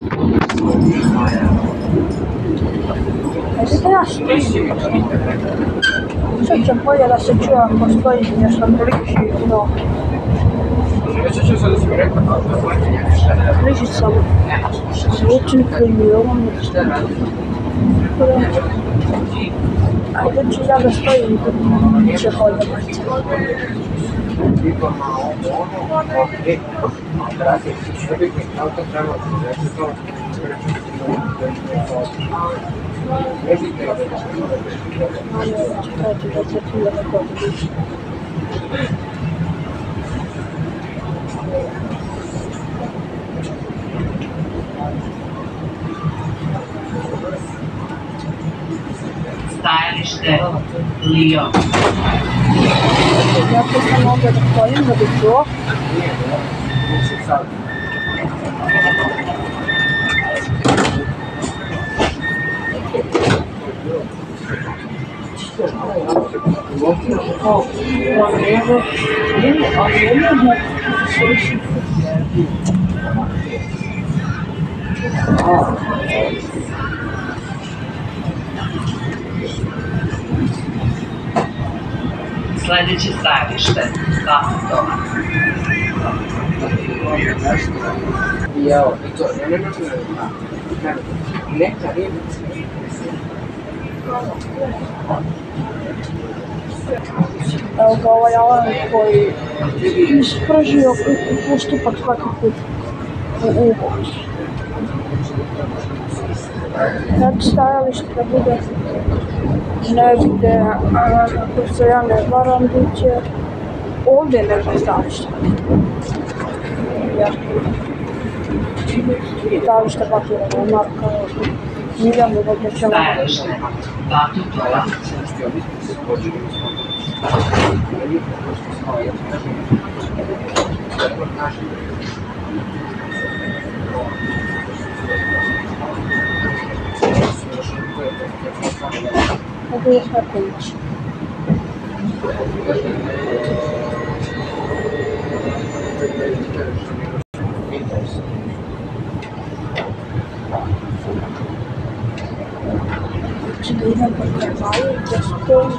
Sitten ja stojim. Sad će bolje da se čuje ako stojim jer sam bliži do bliži sam zvučniku i ovom. Ajde ću ja da stojim i bit će bolje. Čekajte da se tu da neko vidiš. Stajalište Lyon. Ja to sam ovdje da stojim da bi čuo. Sljedeće stajalište, Glasnodovac. Evo ga ovaj alarm koji ispržio postupak svaki put u uvod. Znači stajalište da bude negdje, ako se ja ne varam, bit će ovdje negdje stajalište. Stajalište Baturova Marka, Miljanu Vodnjačeva. Stajalište Batutovac. Mogu još neko ići. Znači da idem po kraju gdje stojim.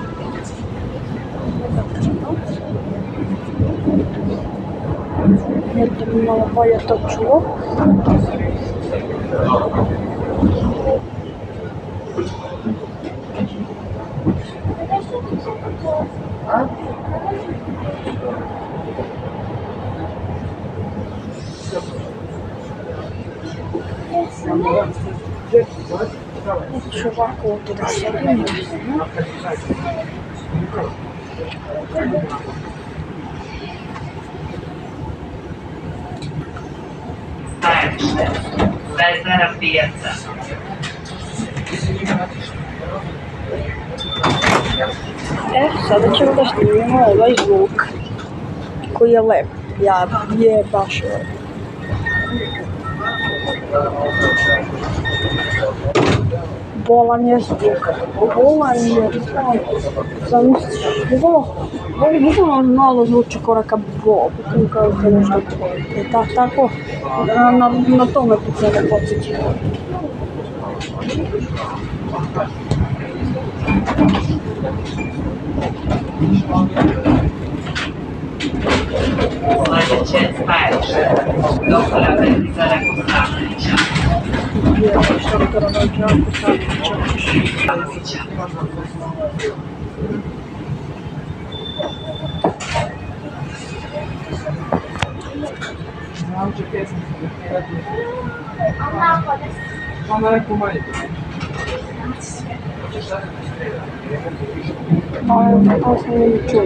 Jer mi malo bolje to čuo. Neću ovako ovdje da sedim. Stajalište Zvezdara Pijaca. Sada ćemo da snimimo ovaj zvuk koji je lep. Je baš lep. Bolan je zvuk. Bolan je bukvalno malo zvuči kao neka bob, kao se nešto pojete. Tako, na tome se ne podsjeća. Sljedeće stajalište doktora Velizara Kostanovića. To sam ne čuo.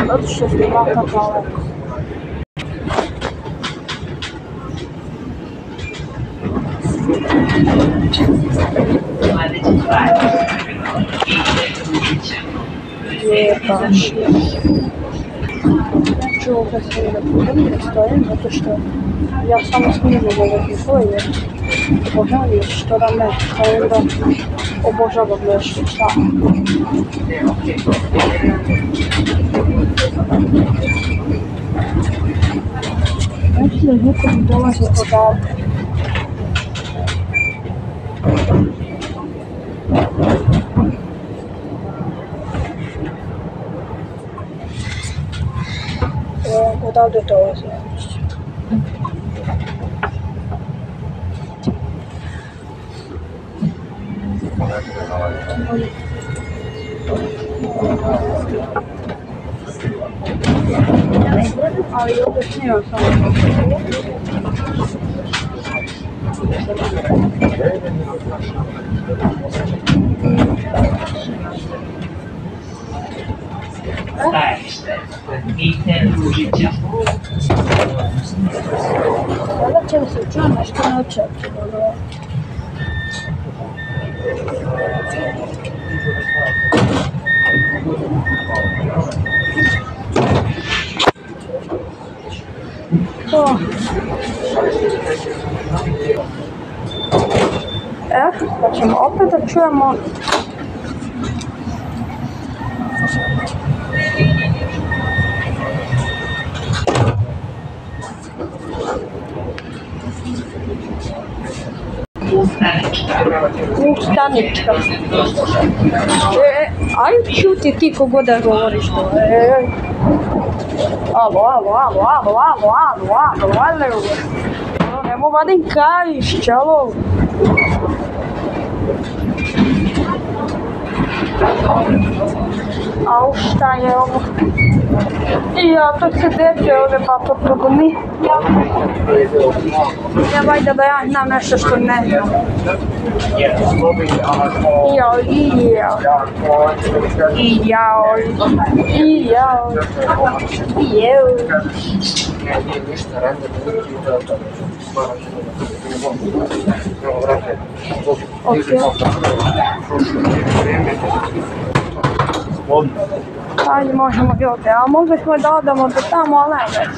Zato što su vrata daleko. Sljedeće stajalište Ivice Ružića. Je baš. Neću ovdje se da budem, da stojim, zato što ja samo snimam ove klipove jer obožavam još što da ne, kao da obožavam nešto šta. Znači da neko mi dolazi odavde. Odavde dolazi. Ali opet snima samo. Stajalište. Pitne Ružića. Sada će se čuo nešto na očetu. Pa ćemo opet da čujemo Ustanička. Aj čuti ti kogod da govoriš to. Alo. Nemo vadim kajiš, čalo. Au, šta je ovo? Ja, to se deđe ovdje pa to problemi. Ja vajda da ja znam nešto što ne znam. Ajde, možemo gledati, a mogli smo da odamo do tamo, ali ne već.